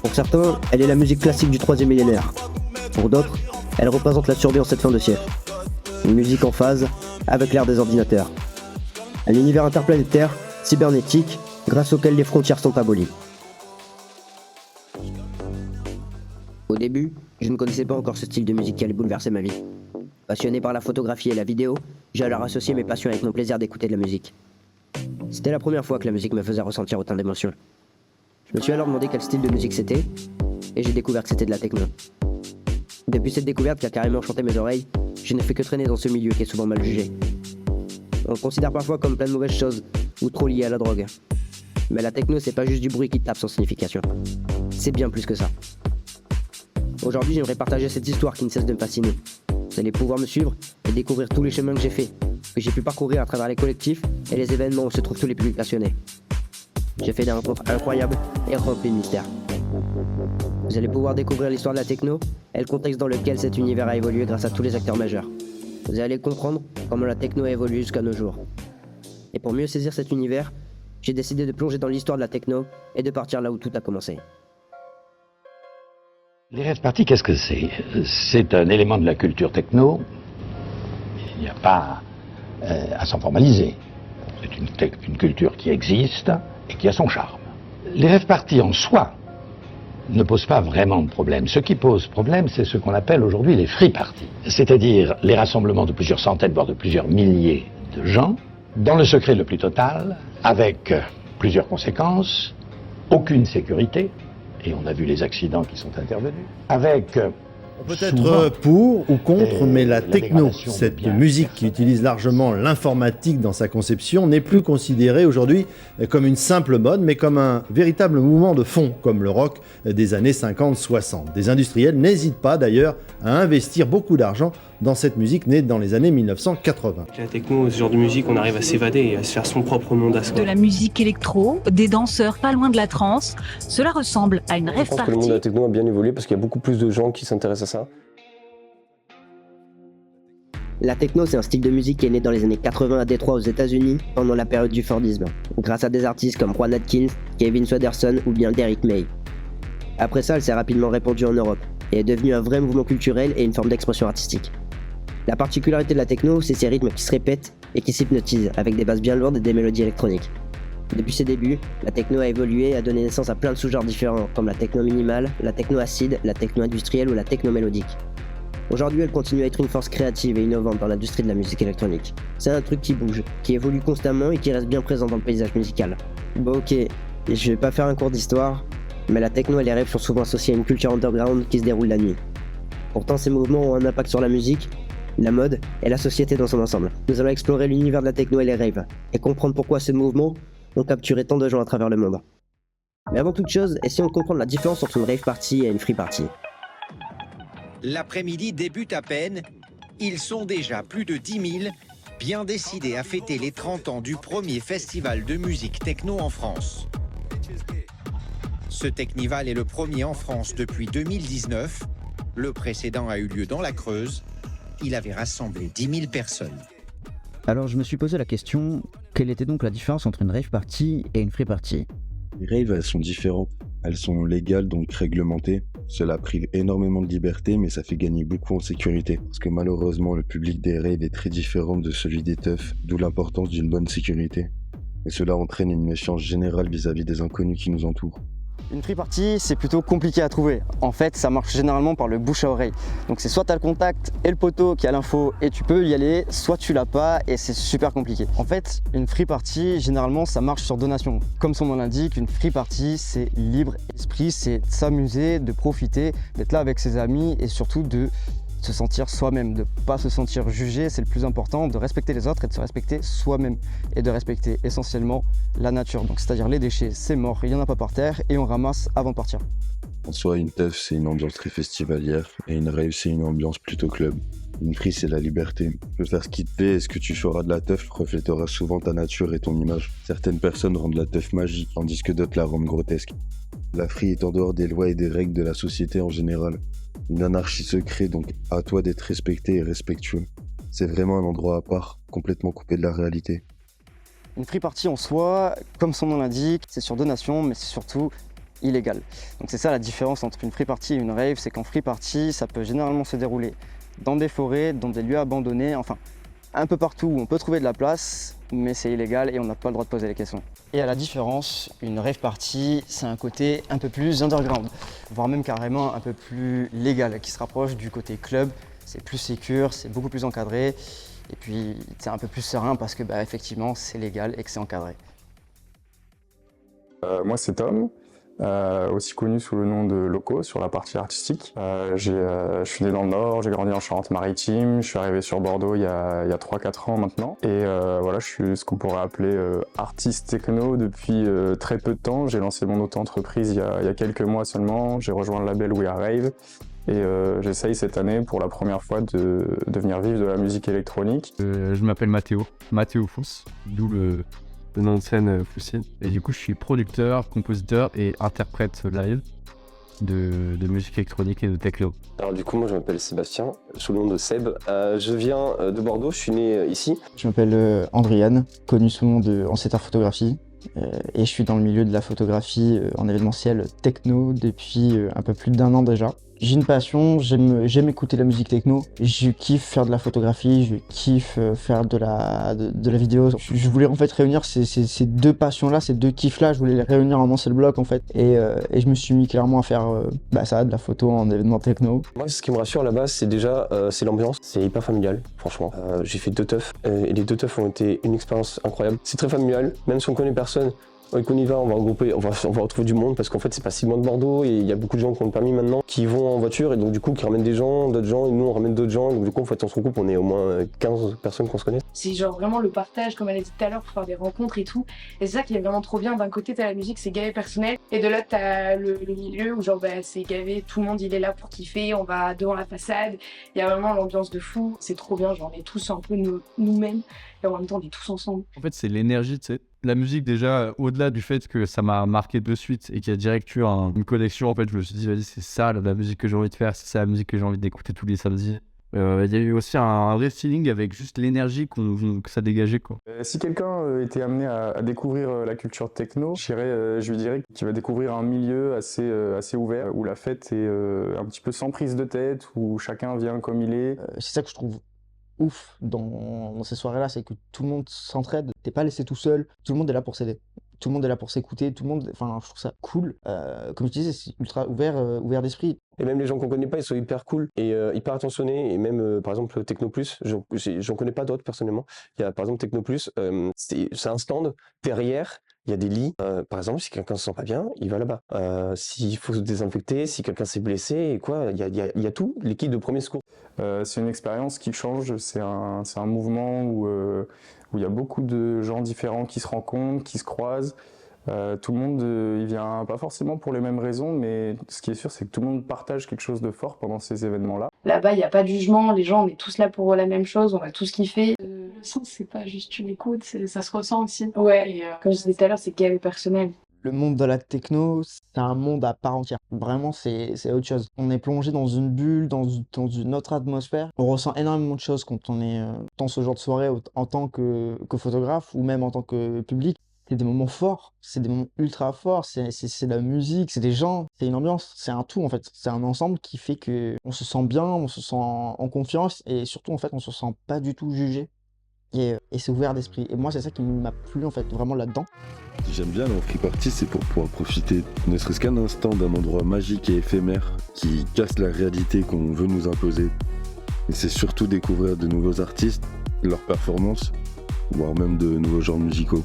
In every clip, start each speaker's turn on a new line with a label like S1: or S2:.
S1: Pour certains, elle est la musique classique du troisième millénaire. Pour d'autres, elle représente la survie en cette fin de siècle. Une musique en phase avec l'ère des ordinateurs. Un univers interplanétaire, cybernétique, grâce auquel les frontières sont abolies. Au début, je ne connaissais pas encore ce style de musique qui allait bouleverser ma vie. Passionné par la photographie et la vidéo, j'ai alors associé mes passions avec mon plaisir d'écouter de la musique. C'était la première fois que la musique me faisait ressentir autant d'émotions. Je me suis alors demandé quel style de musique c'était, et j'ai découvert que c'était de la techno. Depuis cette découverte qui a carrément chanté mes oreilles, je n'ai fait que traîner dans ce milieu qui est souvent mal jugé. On le considère parfois comme plein de mauvaises choses, ou trop lié à la drogue. Mais la techno, c'est pas juste du bruit qui tape sans signification. C'est bien plus que ça. Aujourd'hui, j'aimerais partager cette histoire qui ne cesse de me fasciner. Vous allez pouvoir me suivre et découvrir tous les chemins que j'ai faits, que j'ai pu parcourir à travers les collectifs et les événements où se trouvent tous les publics passionnés. J'ai fait des rencontres incroyables et remplis de mystères. Vous allez pouvoir découvrir l'histoire de la techno et le contexte dans lequel cet univers a évolué grâce à tous les acteurs majeurs. Vous allez comprendre comment la techno a évolué jusqu'à nos jours. Et pour mieux saisir cet univers, j'ai décidé de plonger dans l'histoire de la techno et de partir là où tout a commencé.
S2: Les rave parties, qu'est-ce que c'est? C'est un élément de la culture techno. Il n'y a pas à s'en formaliser. C'est une culture qui existe et qui a son charme. Les rave parties en soi ne posent pas vraiment de problème. Ce qui pose problème, c'est ce qu'on appelle aujourd'hui les free parties. C'est-à-dire les rassemblements de plusieurs centaines, voire de plusieurs milliers de gens, dans le secret le plus total, avec plusieurs conséquences, aucune sécurité, et on a vu les accidents qui sont intervenus, avec
S3: on peut être pour ou contre, mais la techno, cette musique qui utilise largement l'informatique dans sa conception, n'est plus considérée aujourd'hui comme une simple mode, mais comme un véritable mouvement de fond, comme le rock des années 50-60. Des industriels n'hésitent pas d'ailleurs à investir beaucoup d'argent dans cette musique née dans les années 1980.
S4: Avec la techno, ce genre de musique, on arrive à s'évader et à se faire son propre monde à soi.
S5: De la musique électro, des danseurs pas loin de la trance, cela ressemble à une rave
S6: party. Je pense que le
S5: party.
S6: monde de la techno a bien évolué parce qu'il y a beaucoup plus de gens qui s'intéressent à ça.
S1: La techno, c'est un style de musique qui est né dans les années 80 à Détroit aux États-Unis pendant la période du Fordisme, grâce à des artistes comme Juan Atkins, Kevin Swederson ou bien Derrick May. Après ça, elle s'est rapidement répandue en Europe et est devenue un vrai mouvement culturel et une forme d'expression artistique. La particularité de la techno, c'est ses rythmes qui se répètent et qui s'hypnotisent avec des basses bien lourdes et des mélodies électroniques. Depuis ses débuts, la techno a évolué et a donné naissance à plein de sous-genres différents comme la techno minimale, la techno acide, la techno industrielle ou la techno mélodique. Aujourd'hui, elle continue à être une force créative et innovante dans l'industrie de la musique électronique. C'est un truc qui bouge, qui évolue constamment et qui reste bien présent dans le paysage musical. Bon ok, je vais pas faire un cours d'histoire, mais la techno et les raves sont souvent associés à une culture underground qui se déroule la nuit. Pourtant, ces mouvements ont un impact sur la musique, la mode et la société dans son ensemble. Nous allons explorer l'univers de la techno et les raves, et comprendre pourquoi ces mouvements ont capturé tant de gens à travers le monde. Mais avant toute chose, essayons de comprendre la différence entre une rave party et une free party.
S7: L'après-midi débute à peine, ils sont déjà plus de 10 000, bien décidés à fêter les 30 ans du premier festival de musique techno en France. Ce Technival est le premier en France depuis 2019, le précédent a eu lieu dans la Creuse. Il avait rassemblé 10 000 personnes.
S8: Alors je me suis posé la question, quelle était donc la différence entre une rave party et une free party?
S9: Les raves, elles sont différentes. Elles sont légales, donc réglementées. Cela prive énormément de liberté, mais ça fait gagner beaucoup en sécurité. Parce que malheureusement, le public des raves est très différent de celui des teufs, d'où l'importance d'une bonne sécurité. Et cela entraîne une méfiance générale vis-à-vis des inconnus qui nous entourent.
S10: Une free party, c'est plutôt compliqué à trouver. En fait, ça marche généralement par le bouche à oreille. Donc c'est soit tu as le contact et le poteau qui a l'info et tu peux y aller, soit tu l'as pas et c'est super compliqué. En fait, une free party, généralement, ça marche sur donation. Comme son nom l'indique, une free party, c'est libre esprit, c'est de s'amuser, de profiter, d'être là avec ses amis et surtout de se sentir soi-même, de ne pas se sentir jugé, c'est le plus important, de respecter les autres et de se respecter soi-même et de respecter essentiellement la nature. Donc c'est-à-dire les déchets, c'est mort, il n'y en a pas par terre et on ramasse avant de partir.
S9: En soi, une teuf, c'est une ambiance très festivalière et une rave, c'est une ambiance plutôt club. Une free, c'est la liberté. Tu peux faire ce qui te plaît et ce que tu feras de la teuf reflétera souvent ta nature et ton image. Certaines personnes rendent la teuf magique, tandis que d'autres la rendent grotesque. La free est en dehors des lois et des règles de la société en général. Une anarchie se crée, donc à toi d'être respecté et respectueux. C'est vraiment un endroit à part, complètement coupé de la réalité.
S10: Une free party en soi, comme son nom l'indique, c'est sur donation, mais c'est surtout illégales. Donc c'est ça la différence entre une free party et une rave, c'est qu'en free party, ça peut généralement se dérouler dans des forêts, dans des lieux abandonnés, enfin un peu partout où on peut trouver de la place, mais c'est illégal et on n'a pas le droit de poser les questions. Et à la différence, une rave party, c'est un côté un peu plus underground, voire même carrément un peu plus légal, qui se rapproche du côté club. C'est plus sécure, c'est beaucoup plus encadré, et puis c'est un peu plus serein parce que effectivement c'est légal et que c'est encadré.
S11: Moi c'est Tom, aussi connu sous le nom de Loco sur la partie artistique. Je suis né dans le Nord, j'ai grandi en Charente-Maritime, je suis arrivé sur Bordeaux il y a 3-4 ans maintenant. Et voilà, je suis ce qu'on pourrait appeler artiste techno depuis très peu de temps. J'ai lancé mon auto-entreprise il y a quelques mois seulement, j'ai rejoint le label We Are Rave. Et j'essaye cette année pour la première fois de venir vivre de la musique électronique.
S12: Je m'appelle Mathéo Fous, d'où le nom de scène Foussine. Et du coup, je suis producteur, compositeur et interprète live de musique électronique et de techno.
S6: Alors du coup, moi je m'appelle Sébastien, sous le nom de Seb. Je viens de Bordeaux, je suis né ici.
S10: Je m'appelle Andriane, connu sous le nom de Ancêtre Photographie. Et je suis dans le milieu de la photographie en événementiel techno depuis un peu plus d'1 an déjà. J'ai une passion, j'aime écouter la musique techno, je kiffe faire de la photographie, je kiffe faire de la vidéo. Je voulais en fait réunir ces deux passions-là, ces deux kiffs-là, je voulais les réunir en un seul bloc en fait. Et je me suis mis clairement à faire ça, de la photo en événement techno.
S6: Moi ce qui me rassure à la base c'est déjà c'est l'ambiance, c'est hyper familial franchement. J'ai fait 2 teufs et les 2 teufs ont été une expérience incroyable. C'est très familial, même si on connaît personne. Qu'on y va, on va regrouper, on va retrouver du monde parce qu'en fait c'est pas si loin de Bordeaux et il y a beaucoup de gens qui ont le permis maintenant qui vont en voiture et donc du coup qui ramènent des gens, d'autres gens et nous on ramène d'autres gens et donc du coup en fait on se regroupe, on est au moins 15 personnes qu'on se connaît.
S13: C'est genre vraiment le partage comme elle a dit tout à l'heure pour faire des rencontres et tout et c'est ça qui est vraiment trop bien. D'un côté t'as la musique, c'est gavé personnel et de l'autre t'as le milieu où genre c'est gavé, tout le monde il est là pour kiffer, on va devant la façade, il y a vraiment l'ambiance de fou, c'est trop bien, genre on est tous un peu nous-mêmes et en même temps on est tous ensemble.
S12: En fait c'est l'énergie, tu sais. La musique déjà, au-delà du fait que ça m'a marqué de suite et qu'il y a direct eu une connexion, en fait je me suis dit vas-y c'est ça la musique que j'ai envie de faire, c'est ça la musique que j'ai envie d'écouter tous les samedis. Il y a eu aussi un vrai feeling avec juste l'énergie que ça dégageait quoi.
S11: Si quelqu'un était amené à découvrir la culture techno, je lui dirais qu'il va découvrir un milieu assez ouvert, où la fête est un petit peu sans prise de tête, où chacun vient comme il est.
S10: C'est ça que je trouve ouf dans ces soirées-là, c'est que tout le monde s'entraide, t'es pas laissé tout seul, tout le monde est là pour s'aider. Tout le monde est là pour s'écouter, je trouve ça cool. Comme je disais, c'est ultra ouvert d'esprit.
S6: Et même les gens qu'on connaît pas, ils sont hyper cool et hyper attentionnés. Et même, par exemple, Techno Plus, j'en connais pas d'autres personnellement. Il y a par exemple Techno Plus, c'est un stand derrière. Il y a des lits. Par exemple, si quelqu'un se sent pas bien, il va là-bas. S'il faut se désinfecter, si quelqu'un s'est blessé, et quoi, il y a tout, l'équipe de premier secours.
S11: C'est une expérience qui change. C'est un mouvement où il y a beaucoup de gens différents qui se rencontrent, qui se croisent. Tout le monde, il vient pas forcément pour les mêmes raisons, mais ce qui est sûr, c'est que tout le monde partage quelque chose de fort pendant ces événements-là.
S13: Là-bas, il n'y a pas de jugement, les gens, on est tous là pour la même chose, on va tous kiffer. Le son, c'est pas juste une écoute, ça se ressent aussi. Ouais, et comme je disais tout à l'heure, c'est gavé personnel.
S10: Le monde de la techno, c'est un monde à part entière. Vraiment, c'est autre chose. On est plongé dans une bulle, dans une autre atmosphère. On ressent énormément de choses quand on est dans ce genre de soirée en tant que photographe ou même en tant que public. C'est des moments forts, c'est des moments ultra forts, c'est de la musique, c'est des gens, c'est une ambiance, c'est un tout en fait. C'est un ensemble qui fait qu'on se sent bien, on se sent en confiance et surtout en fait on se sent pas du tout jugé. Et c'est ouvert d'esprit. Et moi c'est ça qui m'a plu en fait vraiment là-dedans.
S9: J'aime bien aller en free party, c'est pour pouvoir profiter ne serait-ce qu'un instant d'un endroit magique et éphémère qui casse la réalité qu'on veut nous imposer. Et c'est surtout découvrir de nouveaux artistes, leurs performances, voire même de nouveaux genres musicaux.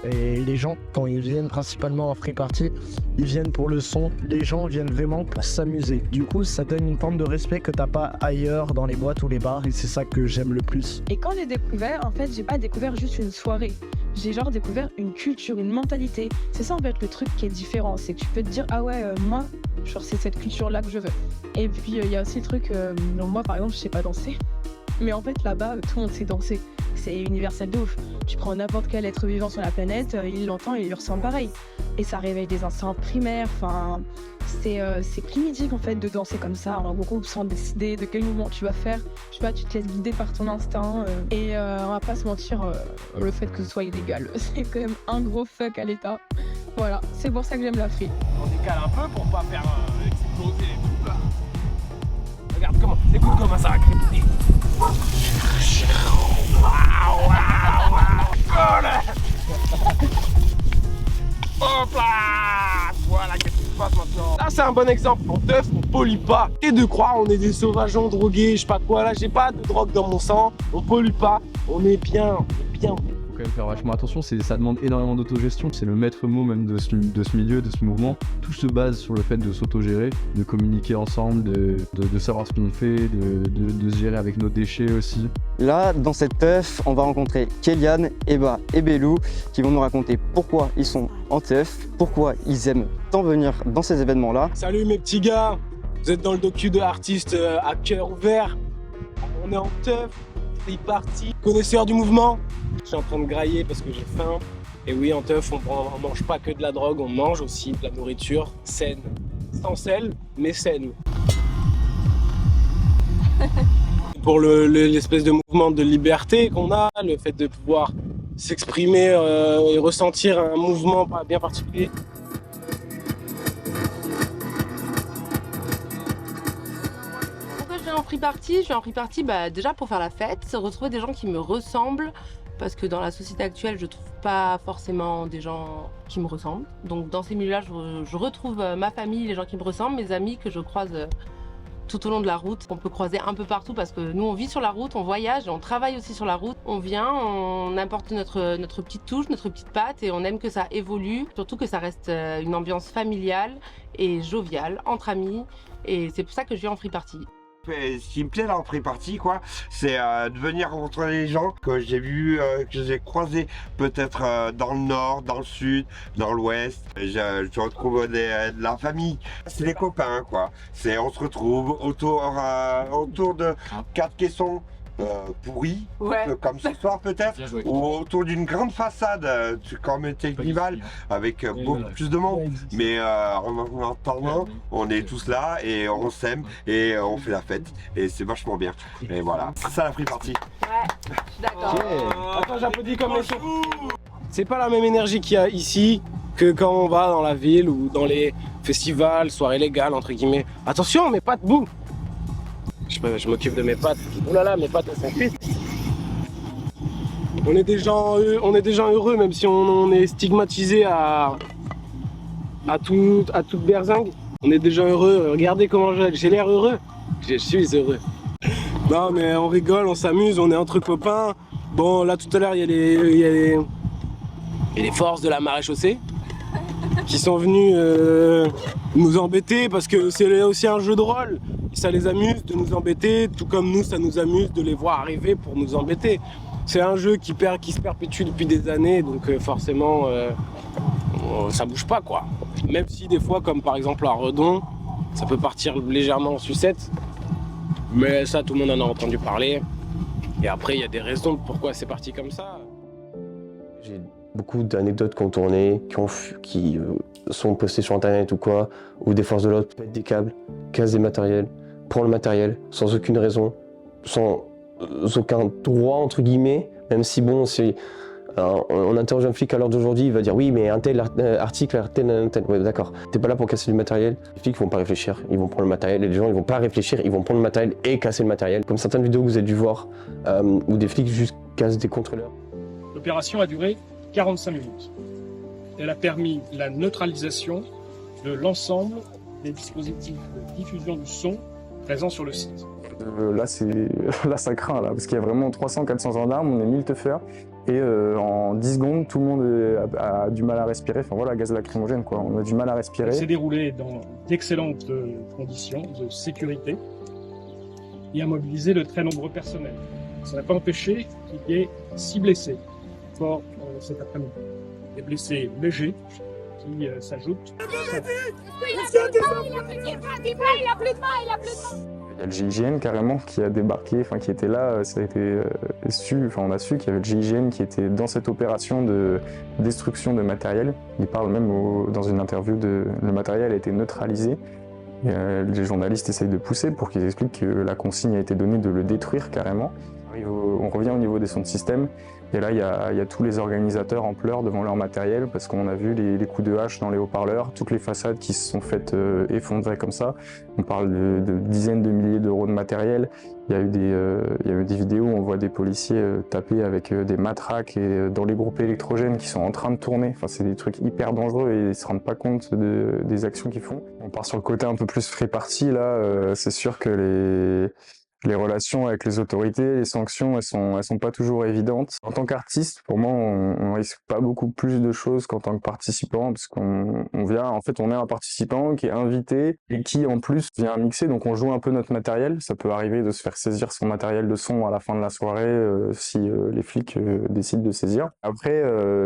S14: Et les gens, quand ils viennent principalement en free party, ils viennent pour le son. Les gens viennent vraiment pour s'amuser. Du coup, ça donne une forme de respect que t'as pas ailleurs dans les boîtes ou les bars. Et c'est ça que j'aime le plus.
S15: Et quand j'ai découvert, en fait, j'ai pas découvert juste une soirée. J'ai genre découvert une culture, une mentalité. C'est ça en fait le truc qui est différent. C'est que tu peux te dire, ah ouais, moi, genre c'est cette culture-là que je veux. Et puis il y a aussi le truc, moi par exemple, je sais pas danser. Mais en fait là-bas, tout le monde sait danser. C'est universel de ouf. Tu prends n'importe quel être vivant sur la planète, il l'entend et il lui ressemble pareil. Et ça réveille des instincts primaires, enfin... C'est primitif en fait de danser comme ça, en gros sans décider de quel mouvement tu vas faire. Je sais pas, tu te laisses guider par ton instinct. Et on va pas se mentir, le fait que ce soit illégal, c'est quand même un gros fuck à l'État. Voilà, c'est pour ça que j'aime la free.
S16: On décale un peu pour pas faire exploser les trucs là. Regarde comment, écoute comment ça va crépiter. Hop là! Voilà, qu'est-ce qui se passe maintenant? Là, c'est un bon exemple. En teuf, on pollue pas. Et de croire, on est des sauvageons drogués, je sais pas quoi. Là, j'ai pas de drogue dans mon sang. On pollue pas. On est bien, on est bien.
S12: Faut quand même faire vachement attention, ça demande énormément d'autogestion, c'est le maître mot même de ce milieu, de ce mouvement. Tout se base sur le fait de s'autogérer, de communiquer ensemble, de savoir ce qu'on fait, de se gérer avec nos déchets aussi.
S10: Là, dans cette teuf, on va rencontrer Kélian, Eba et Belou qui vont nous raconter pourquoi ils sont en teuf, pourquoi ils aiment tant venir dans ces événements-là.
S16: Salut mes petits gars, vous êtes dans le docu de artistes à cœur ouvert. On est en teuf, free party, connaisseur du mouvement. Je suis en train de grailler parce que j'ai faim. Et oui, en teuf, on mange pas que de la drogue, on mange aussi de la nourriture saine. Sans sel, mais saine. Pour l'espèce de mouvement de liberté qu'on a, le fait de pouvoir s'exprimer et ressentir un mouvement bien particulier.
S17: Pourquoi je viens en free party? Je viens en free party déjà pour faire la fête, retrouver des gens qui me ressemblent, parce que dans la société actuelle, je trouve pas forcément des gens qui me ressemblent. Donc dans ces milieux-là, je retrouve ma famille, les gens qui me ressemblent, mes amis que je croise tout au long de la route. On peut croiser un peu partout parce que nous, on vit sur la route, on voyage, on travaille aussi sur la route. On vient, on apporte notre petite touche, notre petite patte et on aime que ça évolue. Surtout que ça reste une ambiance familiale et joviale, entre amis. Et c'est pour ça que je viens en free party.
S18: Ce qui me plaît dans le free party, quoi, c'est de venir rencontrer les gens que j'ai vus, que j'ai croisés peut-être dans le nord, dans le sud, dans l'ouest. Je retrouve de la famille. C'est des copains, quoi. On se retrouve autour de 4 caissons pourris, comme ce soir peut-être, ou autour d'une grande façade, comme Technival, avec beaucoup plus de monde. Mais en attendant, on est tous là et on s'aime et on fait la fête et c'est vachement bien. Et voilà, c'est ça la free party.
S17: Ouais, je suis d'accord.
S16: Attends, j'applaudis comme les chevaux. C'est pas la même énergie qu'il y a ici que quand on va dans la ville ou dans les festivals, soirées légales entre guillemets. Attention, mes pattes bougent. Je m'occupe de mes pattes. Oh là là, mes pattes elles sont cuites. On est des gens heureux, même si on est stigmatisé à toute berzingue. On est des gens heureux. Regardez comment j'ai l'air heureux. Je suis heureux. Non mais on rigole, on s'amuse, on est entre copains. Bon là tout à l'heure il y a les forces de la maréchaussée qui sont venus nous embêter parce que c'est aussi un jeu de rôle. Ça les amuse de nous embêter, tout comme nous, ça nous amuse de les voir arriver pour nous embêter. C'est un jeu qui se perpétue depuis des années, donc forcément, ça bouge pas, quoi. Même si des fois, comme par exemple à Redon, ça peut partir légèrement en sucette, mais ça, tout le monde en a entendu parler. Et après, il y a des raisons de pourquoi c'est parti comme ça.
S6: J'ai beaucoup d'anecdotes qui ont tourné, qui sont postées sur internet ou quoi, où des forces de l'ordre pètent des câbles, cassent des matériels, prend le matériel sans aucune raison, sans aucun droit entre guillemets, même si bon, on interroge un flic à l'heure d'aujourd'hui, il va dire oui mais un tel article, un tel, ouais, d'accord, t'es pas là pour casser du matériel. Les flics vont pas réfléchir, ils vont prendre le matériel et les gens ils vont pas réfléchir, ils vont prendre le matériel et casser le matériel. Comme certaines vidéos que vous avez dû voir, où des flics juste cassent des contrôleurs.
S19: L'opération a duré 45 minutes. Elle a permis la neutralisation de l'ensemble des dispositifs de diffusion du son présents sur le site.
S11: Là ça craint, là, parce qu'il y a vraiment 300-400 gendarmes, on est 1000 teufeurs, et en 10 secondes, tout le monde a du mal à respirer. Enfin voilà, gaz lacrymogène, quoi, on a du mal à respirer.
S19: Elle s'est déroulée dans d'excellentes conditions de sécurité et a mobilisé de très nombreux personnels. Ça n'a pas empêché qu'il y ait 6 blessés forts cet après-midi. Des blessés légers qui s'ajoutent.
S11: Il y a le GIGN carrément qui a débarqué, enfin qui était là, ça a été on a su qu'il y avait le GIGN qui était dans cette opération de destruction de matériel. Il parle même dans une interview le matériel a été neutralisé. Et, les journalistes essayent de pousser pour qu'ils expliquent que la consigne a été donnée de le détruire carrément. On revient au niveau des sons de système. Et là, il y a tous les organisateurs en pleurs devant leur matériel parce qu'on a vu les coups de hache dans les haut-parleurs, toutes les façades qui se sont faites effondrer comme ça. On parle de dizaines de milliers d'euros de matériel. Il y a eu des vidéos où on voit des policiers taper avec des matraques et dans les groupes électrogènes qui sont en train de tourner. Enfin, c'est des trucs hyper dangereux et ils ne se rendent pas compte des actions qu'ils font. On part sur le côté un peu plus free party. Là, c'est sûr que les relations avec les autorités, les sanctions, elles sont pas toujours évidentes. En tant qu'artiste, pour moi, on risque pas beaucoup plus de choses qu'en tant que participant, parce qu'on vient, en fait, on est un participant qui est invité et qui, en plus, vient mixer, donc on joue un peu notre matériel. Ça peut arriver de se faire saisir son matériel de son à la fin de la soirée, si les flics décident de saisir. Après,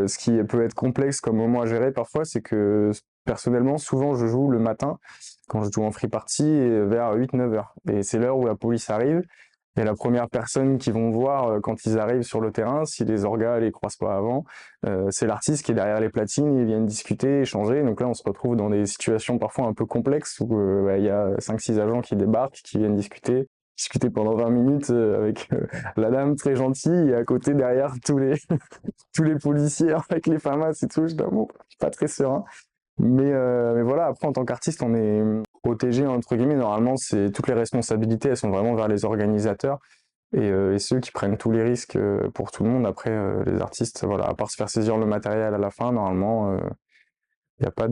S11: ce qui peut être complexe comme moment à gérer parfois, c'est que, personnellement, souvent, je joue le matin, quand je joue en free party, vers 8-9 heures. Et c'est l'heure où la police arrive. Et la première personne qu'ils vont voir quand ils arrivent sur le terrain, si les orgas les croisent pas avant, c'est l'artiste qui est derrière les platines, ils viennent discuter, échanger. Donc là, on se retrouve dans des situations parfois un peu complexes où il y a 5-6 agents qui débarquent, qui viennent discuter pendant 20 minutes avec la dame très gentille et à côté, derrière, tous les policiers avec les FAMAS et tout. Je dis, bon, je suis pas très serein. Mais voilà, après, en tant qu'artiste, on est protégé, entre guillemets. Normalement, toutes les responsabilités, elles sont vraiment vers les organisateurs et ceux qui prennent tous les risques pour tout le monde. Après, les artistes, voilà, à part se faire saisir le matériel à la fin, normalement, il n'y a pas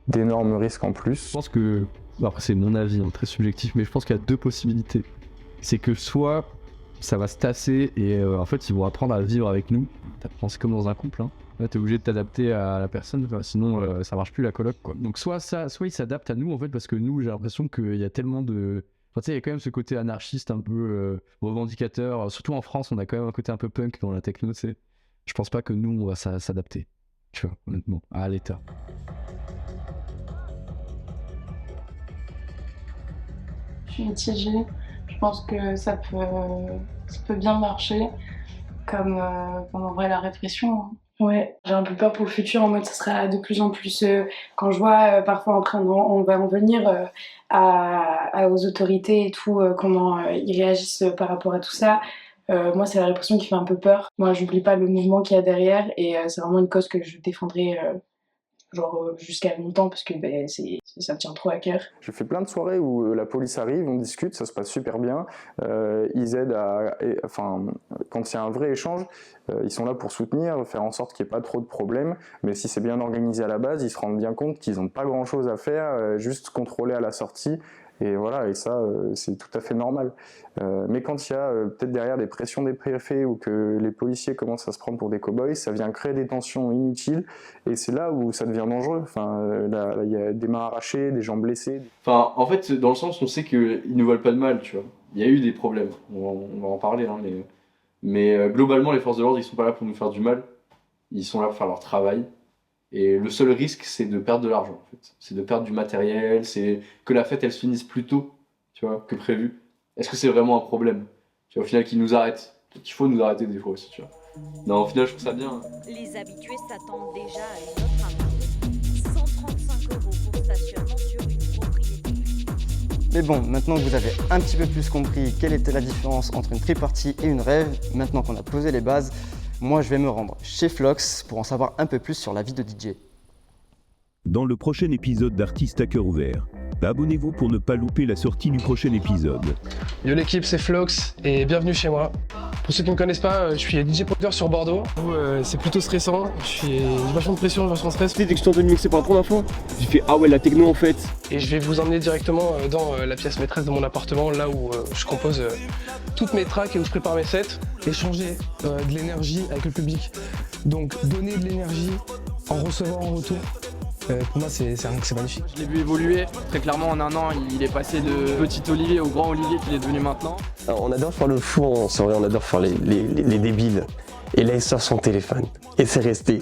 S11: d'énormes risques en plus.
S12: Je pense que, après c'est mon avis, très subjectif, mais je pense qu'il y a deux possibilités. C'est que soit ça va se tasser et en fait ils vont apprendre à vivre avec nous. C'est comme dans un couple, hein. Là t'es obligé de t'adapter à la personne, sinon ça marche plus la coloc, quoi. Donc soit ils s'adaptent à nous en fait, parce que nous, j'ai l'impression qu'il y a tellement de... Enfin, tu sais, il y a quand même ce côté anarchiste un peu revendicateur, surtout en France, on a quand même un côté un peu punk dans la techno, tu sais. Je pense pas que nous on va s'adapter, tu vois, honnêtement, à l'état.
S20: Je suis mitigée. Je pense que ça peut bien marcher, comme en vrai la répression. Ouais, j'ai un peu peur pour le futur, en mode ça sera de plus en plus, quand je vois parfois on va en venir aux autorités et tout, comment ils réagissent par rapport à tout ça. Moi c'est la répression qui fait un peu peur. Moi j'oublie pas le mouvement qu'il y a derrière et c'est vraiment une cause que je défendrai jusqu'à longtemps parce que ça me tient trop à cœur.
S11: Je fais plein de soirées où la police arrive, on discute, ça se passe super bien. Ils aident quand il y a un vrai échange, ils sont là pour soutenir, faire en sorte qu'il n'y ait pas trop de problèmes. Mais si c'est bien organisé à la base, ils se rendent bien compte qu'ils n'ont pas grand chose à faire, juste contrôler à la sortie. Et voilà, et ça, c'est tout à fait normal. Mais quand il y a peut-être derrière des pressions des préfets ou que les policiers commencent à se prendre pour des cow-boys, ça vient créer des tensions inutiles. Et c'est là où ça devient dangereux. Là, il y a des mains arrachées, des gens blessés.
S12: Enfin, en fait, dans le sens où on sait qu'ils nous veulent pas de mal, tu vois. Il y a eu des problèmes, on va en parler, hein, mais globalement, les forces de l'ordre, ils sont pas là pour nous faire du mal. Ils sont là pour faire leur travail. Et le seul risque, c'est de perdre de l'argent, en fait. C'est de perdre du matériel, c'est que la fête, elle se finisse plus tôt, tu vois, que prévu. Est-ce que c'est vraiment un problème? Tu vois, au final, qu'ils nous arrêtent. Peut-être qu'il faut nous arrêter des fois aussi, tu vois. Non, au final, je trouve ça bien.
S21: Les habitués s'attendent déjà à une autre amende. 135 € pour stationnement sur une propriété.
S10: Mais bon, maintenant que vous avez un petit peu plus compris quelle était la différence entre une free party et une rave, maintenant qu'on a posé les bases, moi je vais me rendre chez Flox pour en savoir un peu plus sur la vie de DJ.
S22: Dans le prochain épisode d'Artistes à cœur ouvert, abonnez-vous pour ne pas louper la sortie du prochain épisode.
S23: Yo l'équipe, c'est Flox et bienvenue chez moi. Pour ceux qui ne me connaissent pas, je suis DJ producteur sur Bordeaux. C'est plutôt stressant, j'ai vachement de pression, vachement de stress.
S4: Dès que je t'entends mixer pour la première fois, j'ai fait ah ouais la techno en fait.
S23: Et je vais vous emmener directement dans la pièce maîtresse de mon appartement, là où je compose toutes mes tracks et où je prépare mes sets. Échanger de l'énergie avec le public, donc donner de l'énergie en recevant en retour. Pour moi, c'est magnifique.
S24: Je l'ai vu évoluer. Très clairement, en un an, il est passé de petit Olivier au grand Olivier qu'il est devenu maintenant.
S6: Alors, on adore faire le fou en soirée, on adore faire les débiles. Et là, il sort son téléphone. Et c'est resté